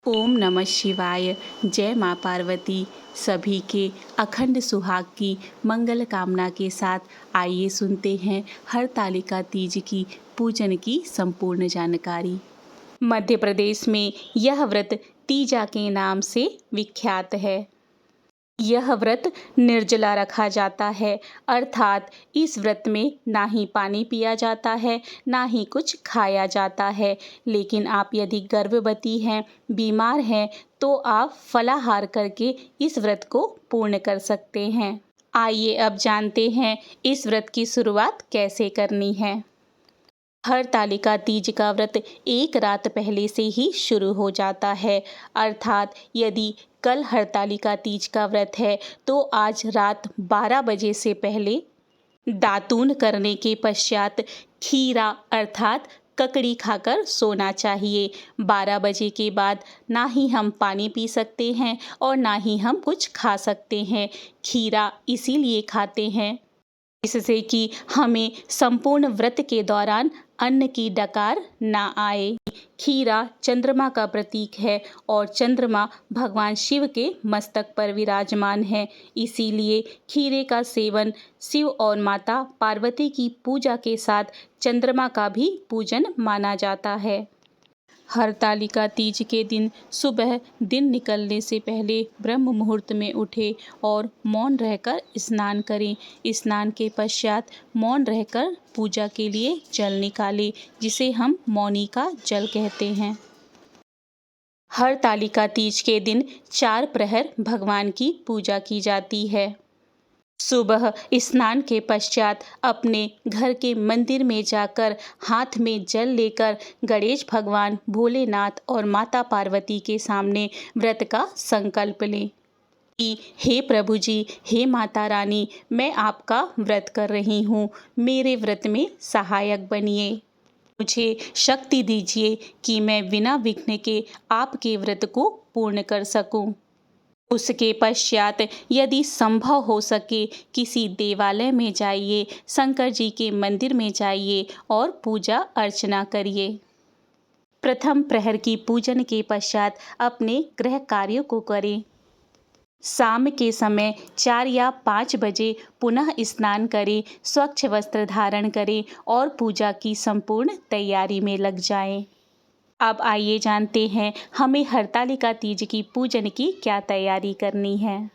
ओम नमः शिवाय। जय माँ पार्वती। सभी के अखंड सुहाग की मंगल कामना के साथ आइए सुनते हैं हरतालिका तीज की पूजन की संपूर्ण जानकारी। मध्य प्रदेश में यह व्रत तीजा के नाम से विख्यात है। यह व्रत निर्जला रखा जाता है, अर्थात इस व्रत में ना ही पानी पिया जाता है, ना ही कुछ खाया जाता है। लेकिन आप यदि गर्भवती हैं, बीमार हैं, तो आप फलाहार करके इस व्रत को पूर्ण कर सकते हैं। आइए अब जानते हैं इस व्रत की शुरुआत कैसे करनी है। हरतालिका तीज का व्रत एक रात पहले से ही शुरू हो जाता है, अर्थात यदि कल हरतालिका तीज का व्रत है तो आज रात 12 बजे से पहले दातून करने के पश्चात खीरा अर्थात ककड़ी खाकर सोना चाहिए। 12 बजे के बाद ना ही हम पानी पी सकते हैं और ना ही हम कुछ खा सकते हैं। खीरा इसीलिए खाते हैं इससे कि हमें संपूर्ण व्रत के दौरान अन्न की डकार ना आए। खीरा चंद्रमा का प्रतीक है और चंद्रमा भगवान शिव के मस्तक पर विराजमान है। इसीलिए खीरे का सेवन शिव और माता पार्वती की पूजा के साथ चंद्रमा का भी पूजन माना जाता है। हरतालिका तीज के दिन सुबह दिन निकलने से पहले ब्रह्म मुहूर्त में उठे और मौन रहकर स्नान करें। स्नान के पश्चात मौन रहकर पूजा के लिए जल निकालें, जिसे हम मौनी का जल कहते हैं। हरतालिका तीज के दिन 4 प्रहर भगवान की पूजा की जाती है। सुबह स्नान के पश्चात अपने घर के मंदिर में जाकर हाथ में जल लेकर गणेश भगवान, भोलेनाथ और माता पार्वती के सामने व्रत का संकल्प लें कि हे प्रभु जी, हे माता रानी, मैं आपका व्रत कर रही हूँ, मेरे व्रत में सहायक बनिए। मुझे शक्ति दीजिए कि मैं बिना विघ्न के आपके व्रत को पूर्ण कर सकूं। उसके पश्चात यदि संभव हो सके किसी देवालय में जाइए, शंकर जी के मंदिर में जाइए और पूजा अर्चना करिए। प्रथम प्रहर की पूजन के पश्चात अपने गृह कार्यों को करें। शाम के समय 4 या 5 बजे पुनः स्नान करें, स्वच्छ वस्त्र धारण करें और पूजा की संपूर्ण तैयारी में लग जाएं। अब आइए जानते हैं हमें हरतालिका तीज की पूजन की क्या तैयारी करनी है।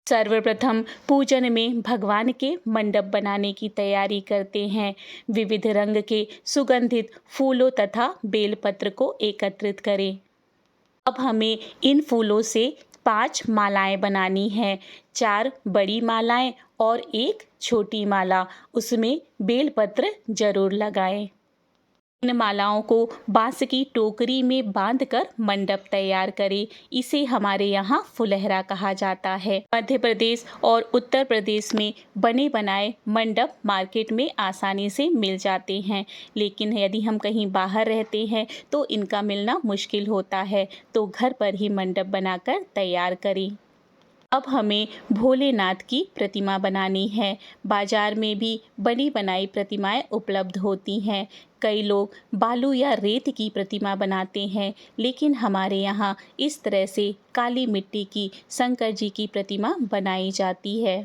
सर्वप्रथम पूजन में भगवान के मंडप बनाने की तैयारी करते हैं। विविध रंग के सुगंधित फूलों तथा बेलपत्र को एकत्रित करें। अब हमें इन फूलों से 5 मालाएं बनानी हैं। 4 बड़ी मालाएं और 1 छोटी माला, उसमें बेलपत्र जरूर लगाएं। इन मालाओं को बांस की टोकरी में बांधकर मंडप तैयार करें। इसे हमारे यहाँ फुलहरा कहा जाता है। मध्य प्रदेश और उत्तर प्रदेश में बने बनाए मंडप मार्केट में आसानी से मिल जाते हैं, लेकिन यदि हम कहीं बाहर रहते हैं तो इनका मिलना मुश्किल होता है, तो घर पर ही मंडप बनाकर तैयार करें। अब हमें भोलेनाथ की प्रतिमा बनानी है। बाजार में भी बनी बनाई प्रतिमाएं उपलब्ध होती हैं। कई लोग बालू या रेत की प्रतिमा बनाते हैं, लेकिन हमारे यहाँ इस तरह से काली मिट्टी की शंकर जी की प्रतिमा बनाई जाती है।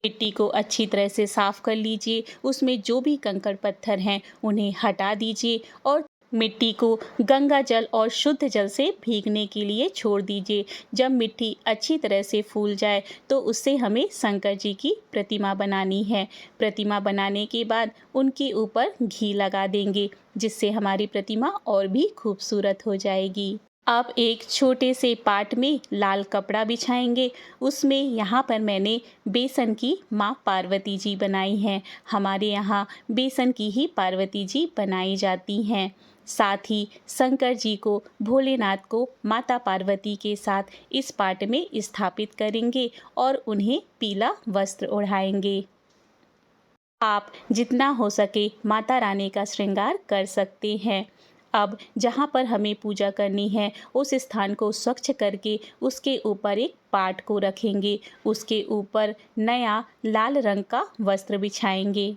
मिट्टी को अच्छी तरह से साफ कर लीजिए, उसमें जो भी कंकड़ पत्थर हैं उन्हें हटा दीजिए और मिट्टी को गंगा जल और शुद्ध जल से भीगने के लिए छोड़ दीजिए। जब मिट्टी अच्छी तरह से फूल जाए तो उससे हमें शंकर जी की प्रतिमा बनानी है। प्रतिमा बनाने के बाद उनके ऊपर घी लगा देंगे, जिससे हमारी प्रतिमा और भी खूबसूरत हो जाएगी। अब एक छोटे से पाट में लाल कपड़ा बिछाएंगे। उसमें यहाँ पर मैंने बेसन की माँ पार्वती जी बनाई हैं। हमारे यहाँ बेसन की ही पार्वती जी बनाई जाती हैं। साथ ही शंकर जी को, भोलेनाथ को माता पार्वती के साथ इस पाट में स्थापित करेंगे और उन्हें पीला वस्त्र ओढ़ाएंगे। आप जितना हो सके माता रानी का श्रृंगार कर सकते हैं। अब जहाँ पर हमें पूजा करनी है उस स्थान को स्वच्छ करके उसके ऊपर एक पाट को रखेंगे। उसके ऊपर नया लाल रंग का वस्त्र बिछाएंगे।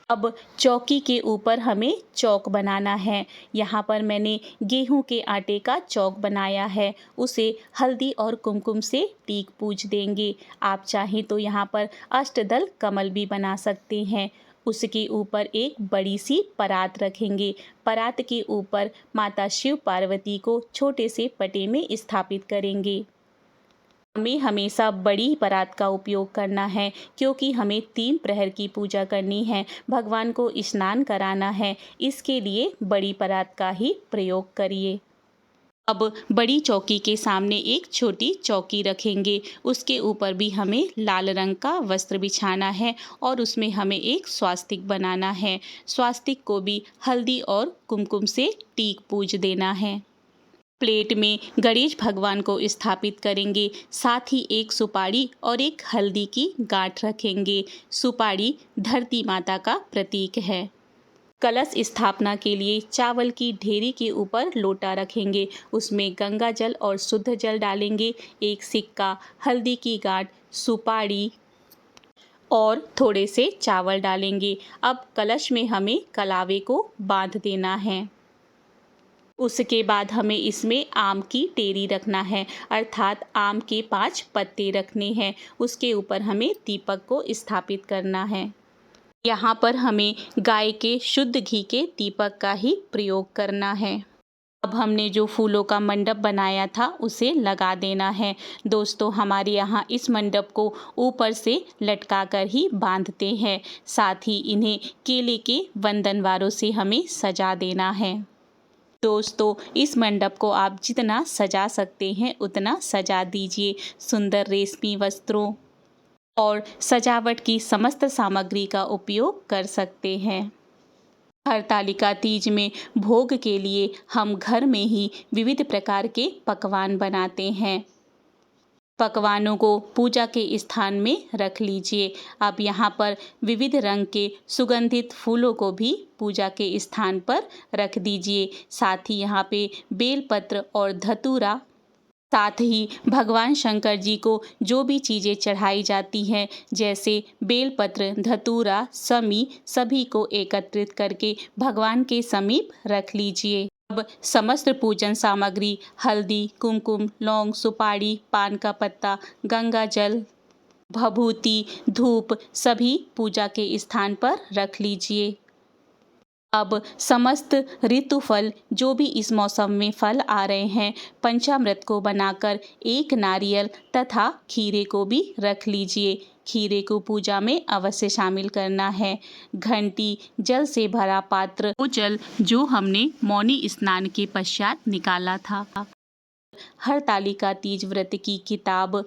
अब चौकी के ऊपर हमें चौक बनाना है। यहाँ पर मैंने गेहूं के आटे का चौक बनाया है। उसे हल्दी और कुमकुम से टीक पूज देंगे। आप चाहें तो यहाँ पर अष्टदल कमल भी बना सकते हैं। उसके ऊपर एक बड़ी सी परात रखेंगे। परात के ऊपर माता शिव पार्वती को छोटे से पटे में स्थापित करेंगे। हमें हमेशा बड़ी परात का उपयोग करना है, क्योंकि हमें 3 प्रहर की पूजा करनी है, भगवान को स्नान कराना है। इसके लिए बड़ी परात का ही प्रयोग करिए। अब बड़ी चौकी के सामने एक छोटी चौकी रखेंगे। उसके ऊपर भी हमें लाल रंग का वस्त्र बिछाना है और उसमें हमें एक स्वास्तिक बनाना है। स्वास्तिक को भी हल्दी और कुमकुम से टीक पूज देना है। प्लेट में गणेश भगवान को स्थापित करेंगे। साथ ही एक सुपारी और एक हल्दी की गांठ रखेंगे। सुपारी धरती माता का प्रतीक है। कलश स्थापना के लिए चावल की ढेरी के ऊपर लोटा रखेंगे। उसमें गंगा जल और शुद्ध जल डालेंगे। एक सिक्का, हल्दी की गांठ, सुपारी और थोड़े से चावल डालेंगे। अब कलश में हमें कलावे को बांध देना है। उसके बाद हमें इसमें आम की टेरी रखना है, अर्थात आम के 5 पत्ते रखने हैं। उसके ऊपर हमें दीपक को स्थापित करना है। यहाँ पर हमें गाय के शुद्ध घी के दीपक का ही प्रयोग करना है। अब हमने जो फूलों का मंडप बनाया था उसे लगा देना है। दोस्तों, हमारे यहाँ इस मंडप को ऊपर से लटका कर ही बांधते हैं। साथ ही इन्हें केले के वंदनवारों से हमें सजा देना है। दोस्तों, इस मंडप को आप जितना सजा सकते हैं उतना सजा दीजिए। सुंदर रेशमी वस्त्रों और सजावट की समस्त सामग्री का उपयोग कर सकते हैं। हरतालिका तीज में भोग के लिए हम घर में ही विविध प्रकार के पकवान बनाते हैं। पकवानों को पूजा के स्थान में रख लीजिए। अब यहाँ पर विविध रंग के सुगंधित फूलों को भी पूजा के स्थान पर रख दीजिए। साथ ही यहाँ पे बेलपत्र और धतूरा, साथ ही भगवान शंकर जी को जो भी चीज़ें चढ़ाई जाती हैं, जैसे बेलपत्र, धतूरा, समी, सभी को एकत्रित करके भगवान के समीप रख लीजिए। अब समस्त पूजन सामग्री हल्दी, कुमकुम, लौंग, सुपारी, पान का पत्ता, गंगा जल, भभूति, धूप सभी पूजा के स्थान पर रख लीजिए। अब समस्त ऋतु फल जो भी इस मौसम में फल आ रहे हैं, पंचामृत को बनाकर एक नारियल तथा खीरे को भी रख लीजिए। खीरे को पूजा में अवश्य शामिल करना है। घंटी, जल से भरा पात्र, वो जल जो हमने मौनी स्नान के पश्चात निकाला था। हरतालिका तीज व्रत की किताब,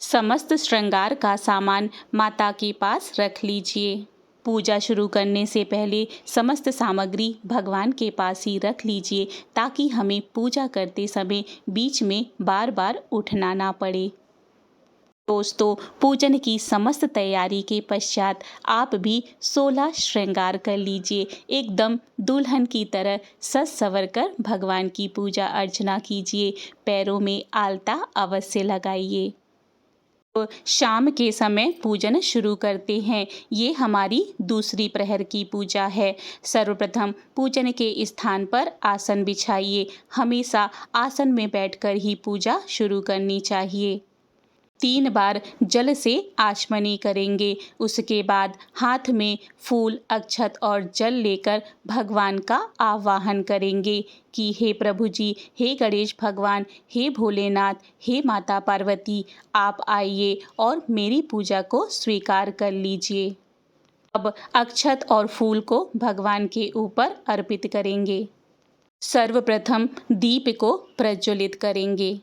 समस्त श्रृंगार का सामान माता के पास रख लीजिए। पूजा शुरू करने से पहले समस्त सामग्री भगवान के पास ही रख लीजिए, ताकि हमें पूजा करते समय बीच में बार बार उठना ना पड़े। दोस्तों, पूजन की समस्त तैयारी के पश्चात आप भी 16 श्रृंगार कर लीजिए। एकदम दुल्हन की तरह सज संवर कर भगवान की पूजा अर्चना कीजिए। पैरों में आलता अवश्य लगाइए। तो शाम के समय पूजन शुरू करते हैं। ये हमारी दूसरी प्रहर की पूजा है। सर्वप्रथम पूजन के स्थान पर आसन बिछाइए। हमेशा आसन में बैठकर ही पूजा शुरू करनी चाहिए। 3 बार जल से आचमनी करेंगे। उसके बाद हाथ में फूल, अक्षत और जल लेकर भगवान का आवाहन करेंगे कि हे प्रभु जी, हे गणेश भगवान, हे भोलेनाथ, हे माता पार्वती, आप आइए और मेरी पूजा को स्वीकार कर लीजिए। अब अक्षत और फूल को भगवान के ऊपर अर्पित करेंगे। सर्वप्रथम दीप को प्रज्वलित करेंगे।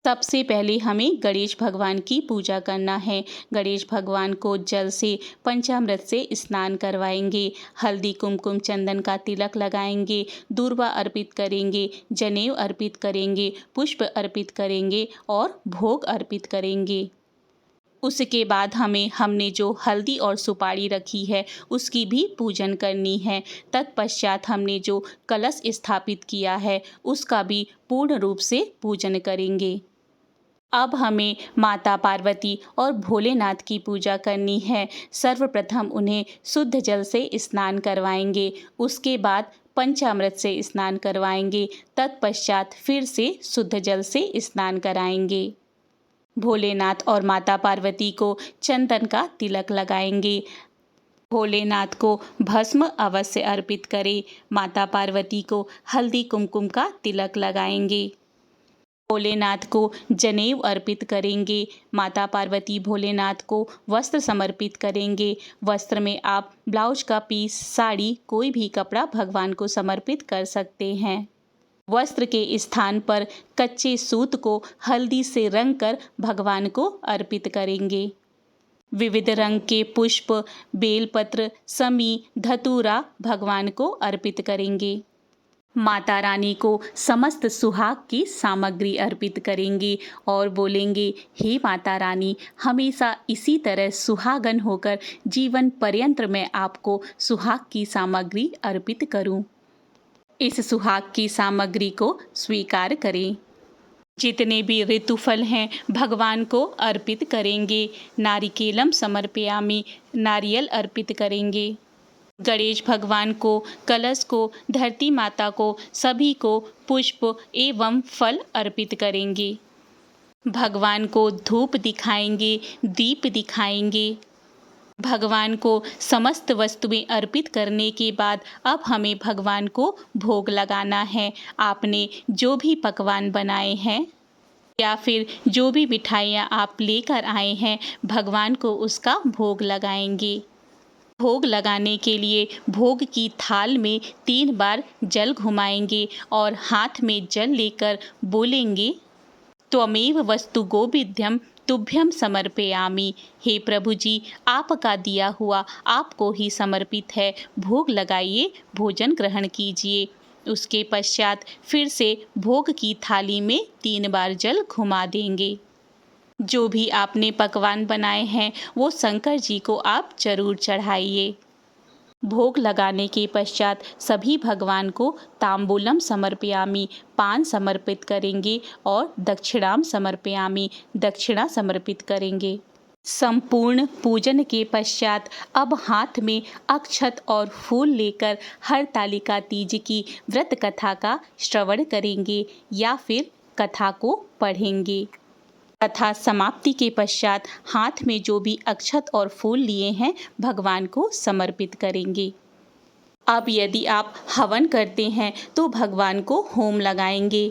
सबसे पहले हमें गणेश भगवान की पूजा करना है। गणेश भगवान को जल से, पंचामृत से स्नान करवाएंगे। हल्दी, कुमकुम, चंदन का तिलक लगाएंगे। दूर्वा अर्पित करेंगे, जनेऊ अर्पित करेंगे, पुष्प अर्पित करेंगे और भोग अर्पित करेंगे। उसके बाद हमने जो हल्दी और सुपारी रखी है उसकी भी पूजन करनी है। तत्पश्चात हमने जो कलश स्थापित किया है उसका भी पूर्ण रूप से पूजन करेंगे। अब हमें माता पार्वती और भोलेनाथ की पूजा करनी है। सर्वप्रथम उन्हें शुद्ध जल से स्नान करवाएंगे, उसके बाद पंचामृत से स्नान करवाएंगे, तत्पश्चात फिर से शुद्ध जल से स्नान कराएंगे। भोलेनाथ और माता पार्वती को चंदन का तिलक लगाएंगे। भोलेनाथ को भस्म अवश्य अर्पित करें। माता पार्वती को हल्दी कुमकुम का तिलक लगाएंगे। भोलेनाथ को जनेऊ अर्पित करेंगे। माता पार्वती भोलेनाथ को वस्त्र समर्पित करेंगे। वस्त्र में आप ब्लाउज का पीस, साड़ी, कोई भी कपड़ा भगवान को समर्पित कर सकते हैं। वस्त्र के स्थान पर कच्चे सूत को हल्दी से रंग कर भगवान को अर्पित करेंगे। विविध रंग के पुष्प, बेलपत्र, समी, धतूरा भगवान को अर्पित करेंगे। माता रानी को समस्त सुहाग की सामग्री अर्पित करेंगे और बोलेंगे, हे माता रानी, हमेशा इसी तरह सुहागन होकर जीवन पर्यंत मैं आपको सुहाग की सामग्री अर्पित करूं। इस सुहाग की सामग्री को स्वीकार करें। जितने भी ऋतुफल हैं भगवान को अर्पित करेंगे। नारिकेलम समर्पयामि, नारियल अर्पित करेंगे। गणेश भगवान को, कलश को, धरती माता को, सभी को पुष्प एवं फल अर्पित करेंगे। भगवान को धूप दिखाएंगे, दीप दिखाएंगे। भगवान को समस्त वस्तुएं अर्पित करने के बाद अब हमें भगवान को भोग लगाना है। आपने जो भी पकवान बनाए हैं या फिर जो भी मिठाइयाँ आप लेकर आए हैं, भगवान को उसका भोग लगाएंगे। भोग लगाने के लिए भोग की थाल में 3 बार जल घुमाएंगे और हाथ में जल लेकर बोलेंगे, त्वमेव वस्तु गोविध्यम तुभ्यम समर्पयामि। हे प्रभु जी, आपका दिया हुआ आपको ही समर्पित है, भोग लगाइए, भोजन ग्रहण कीजिए। उसके पश्चात फिर से भोग की थाली में 3 बार जल घुमा देंगे। जो भी आपने पकवान बनाए हैं वो शंकर जी को आप जरूर चढ़ाइए। भोग लगाने के पश्चात सभी भगवान को तांबूलम समर्पयामि, पान समर्पित करेंगे और दक्षिणाम समर्पयामि, दक्षिणा समर्पित करेंगे। संपूर्ण पूजन के पश्चात अब हाथ में अक्षत और फूल लेकर हरतालिका तीज की व्रत कथा का श्रवण करेंगे या फिर कथा को पढ़ेंगे। कथा समाप्ति के पश्चात हाथ में जो भी अक्षत और फूल लिए हैं भगवान को समर्पित करेंगे। अब यदि आप हवन करते हैं तो भगवान को होम लगाएंगे।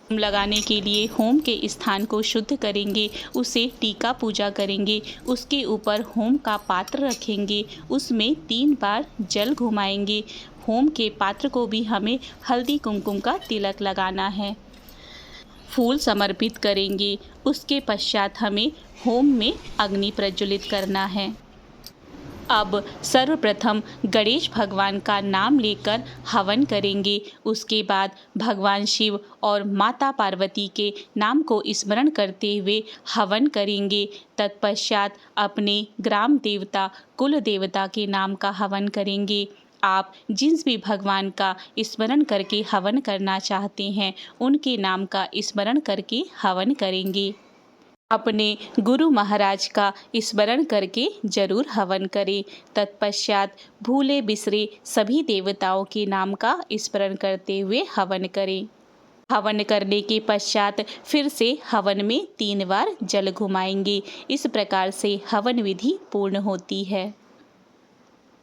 होम लगाने के लिए होम के स्थान को शुद्ध करेंगे, उसे टीका पूजा करेंगे, उसके ऊपर होम का पात्र रखेंगे, उसमें 3 बार जल घुमाएंगे। होम के पात्र को भी हमें हल्दी कुमकुम का तिलक लगाना है। फूल समर्पित करेंगे। उसके पश्चात हमें होम में अग्नि प्रज्वलित करना है। अब सर्वप्रथम गणेश भगवान का नाम लेकर हवन करेंगे। उसके बाद भगवान शिव और माता पार्वती के नाम को स्मरण करते हुए हवन करेंगे। तत्पश्चात अपने ग्राम देवता, कुल देवता के नाम का हवन करेंगे। आप जिस भी भगवान का स्मरण करके हवन करना चाहते हैं उनके नाम का स्मरण करके हवन करेंगे। अपने गुरु महाराज का स्मरण करके जरूर हवन करें। तत्पश्चात भूले बिसरे सभी देवताओं के नाम का स्मरण करते हुए हवन करें। हवन करने के पश्चात फिर से हवन में 3 बार जल घुमाएंगे। इस प्रकार से हवन विधि पूर्ण होती है।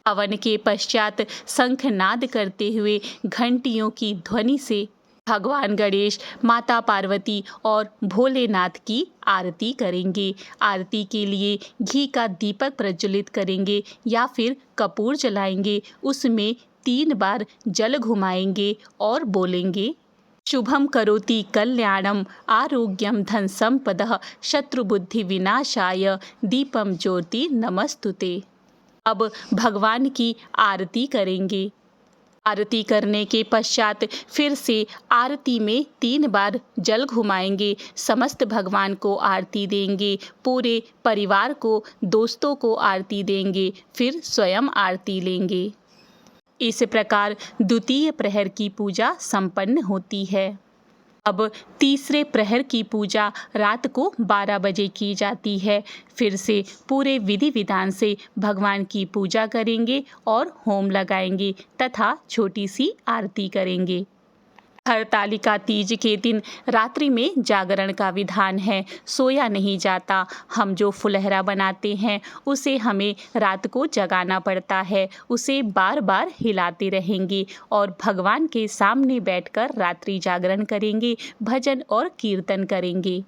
हवन के पश्चात शंखनाद करते हुए घंटियों की ध्वनि से भगवान गणेश, माता पार्वती और भोलेनाथ की आरती करेंगे। आरती के लिए घी का दीपक प्रज्वलित करेंगे या फिर कपूर जलाएंगे। उसमें 3 बार जल घुमाएंगे और बोलेंगे, शुभम करोति कल्याणम आरोग्यम धन संपदः शत्रुबुद्धि विनाशाय दीपम ज्योति नमस्तुते। अब भगवान की आरती करेंगे। आरती करने के पश्चात फिर से आरती में 3 बार जल घुमाएंगे। समस्त भगवान को आरती देंगे, पूरे परिवार को, दोस्तों को आरती देंगे, फिर स्वयं आरती लेंगे। इस प्रकार द्वितीय प्रहर की पूजा संपन्न होती है। अब तीसरे प्रहर की पूजा रात को 12 बजे की जाती है। फिर से पूरे विधि विधान से भगवान की पूजा करेंगे और होम लगाएंगे तथा छोटी सी आरती करेंगे। हरतालिका तीज के दिन रात्रि में जागरण का विधान है, सोया नहीं जाता। हम जो फुलहरा बनाते हैं उसे हमें रात को जगाना पड़ता है, उसे बार बार हिलाते रहेंगे और भगवान के सामने बैठकर रात्रि जागरण करेंगे, भजन और कीर्तन करेंगे।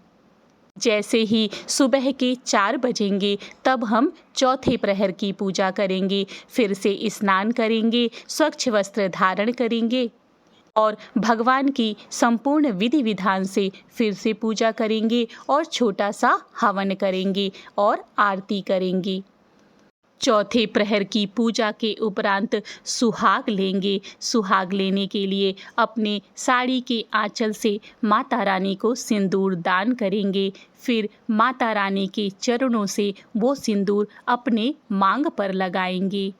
जैसे ही सुबह के 4 बजेंगे तब हम चौथे प्रहर की पूजा करेंगे। फिर से स्नान करेंगे, स्वच्छ वस्त्र धारण करेंगे और भगवान की संपूर्ण विधि विधान से फिर से पूजा करेंगे और छोटा सा हवन करेंगे और आरती करेंगे। चौथे प्रहर की पूजा के उपरांत सुहाग लेंगे। सुहाग लेने के लिए अपने साड़ी के आंचल से माता रानी को सिंदूर दान करेंगे। फिर माता रानी के चरणों से वो सिंदूर अपने मांग पर लगाएंगे।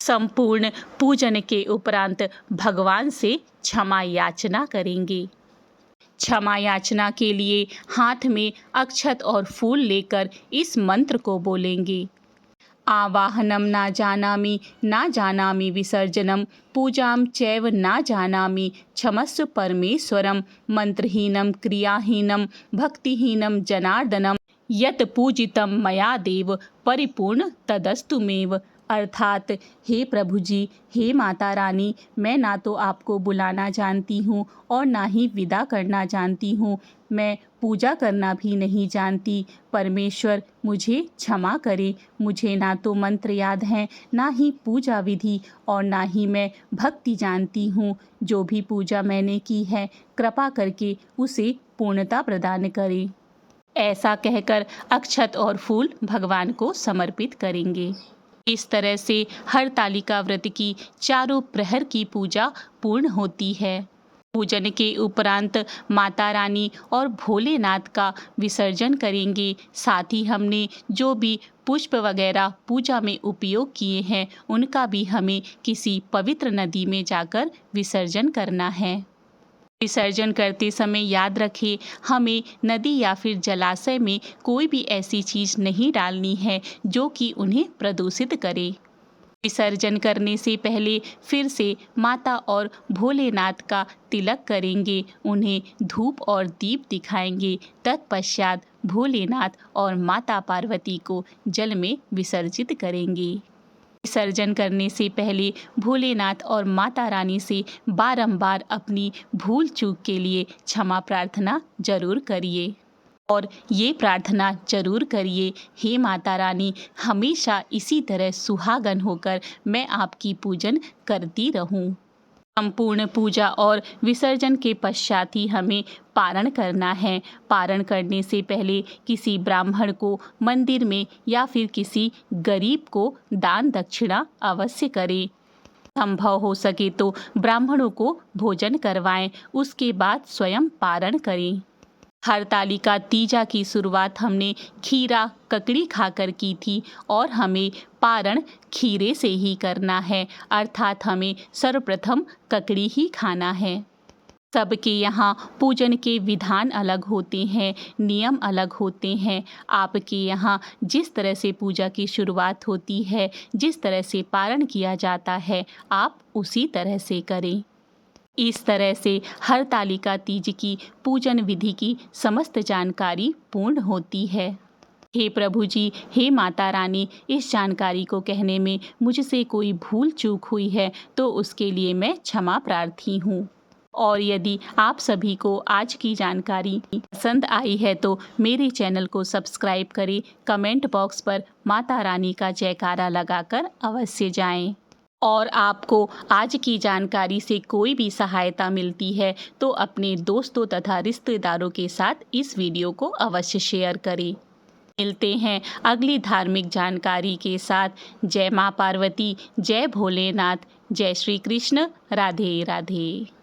संपूर्ण पूजन के उपरांत भगवान से क्षमा याचना करेंगे। क्षमा याचना के लिए हाथ में अक्षत और फूल लेकर इस मंत्र को बोलेंगे। आवाहनम ना जानामि विसर्जनम पूजाम चैव ना जानामि क्षमस्व परमेश्वरम मंत्रहीनम क्रियाहीनम भक्तिहीनम जनार्दनम यत पूजितम मया देव परिपूर्ण तदस्तुमेव। अर्थात हे प्रभु जी, हे माता रानी, मैं ना तो आपको बुलाना जानती हूँ और ना ही विदा करना जानती हूँ। मैं पूजा करना भी नहीं जानती। परमेश्वर मुझे क्षमा करे। मुझे ना तो मंत्र याद हैं, ना ही पूजा विधि और ना ही मैं भक्ति जानती हूँ। जो भी पूजा मैंने की है कृपा करके उसे पूर्णता प्रदान करें। ऐसा कहकर अक्षत और फूल भगवान को समर्पित करेंगे। इस तरह से हरतालिका व्रत की चारों प्रहर की पूजा पूर्ण होती है। पूजन के उपरांत माता रानी और भोलेनाथ का विसर्जन करेंगे। साथ ही हमने जो भी पुष्प वगैरह पूजा में उपयोग किए हैं उनका भी हमें किसी पवित्र नदी में जाकर विसर्जन करना है। विसर्जन करते समय याद रखें, हमें नदी या फिर जलाशय में कोई भी ऐसी चीज़ नहीं डालनी है जो कि उन्हें प्रदूषित करे। विसर्जन करने से पहले फिर से माता और भोलेनाथ का तिलक करेंगे, उन्हें धूप और दीप दिखाएंगे। तत्पश्चात भोलेनाथ और माता पार्वती को जल में विसर्जित करेंगे। विसर्जन करने से पहले भोलेनाथ और माता रानी से बारंबार अपनी भूल चूक के लिए क्षमा प्रार्थना जरूर करिए और ये प्रार्थना जरूर करिए, हे माता रानी, हमेशा इसी तरह सुहागन होकर मैं आपकी पूजन करती रहूं। संपूर्ण पूजा और विसर्जन के पश्चात ही हमें पारण करना है। पारण करने से पहले किसी ब्राह्मण को मंदिर में या फिर किसी गरीब को दान दक्षिणा अवश्य करें। संभव हो सके तो ब्राह्मणों को भोजन करवाएं, उसके बाद स्वयं पारण करें। हरतालिका तीजा की शुरुआत हमने खीरा ककड़ी खाकर की थी और हमें पारण खीरे से ही करना है, अर्थात हमें सर्वप्रथम ककड़ी ही खाना है। सबके यहाँ पूजन के विधान अलग होते हैं, नियम अलग होते हैं। आपके यहाँ जिस तरह से पूजा की शुरुआत होती है, जिस तरह से पारण किया जाता है, आप उसी तरह से करें। इस तरह से हरतालिका तीज की पूजन विधि की समस्त जानकारी पूर्ण होती है। हे प्रभु जी, हे माता रानी, इस जानकारी को कहने में मुझसे कोई भूल चूक हुई है तो उसके लिए मैं क्षमा प्रार्थी हूँ। और यदि आप सभी को आज की जानकारी पसंद आई है तो मेरे चैनल को सब्सक्राइब करें, कमेंट बॉक्स पर माता रानी का जयकारा लगाकर अवश्य जाएं। और आपको आज की जानकारी से कोई भी सहायता मिलती है तो अपने दोस्तों तथा रिश्तेदारों के साथ इस वीडियो को अवश्य शेयर करें। मिलते हैं अगली धार्मिक जानकारी के साथ। जय मां पार्वती, जय भोलेनाथ, जय श्री कृष्ण, राधे राधे।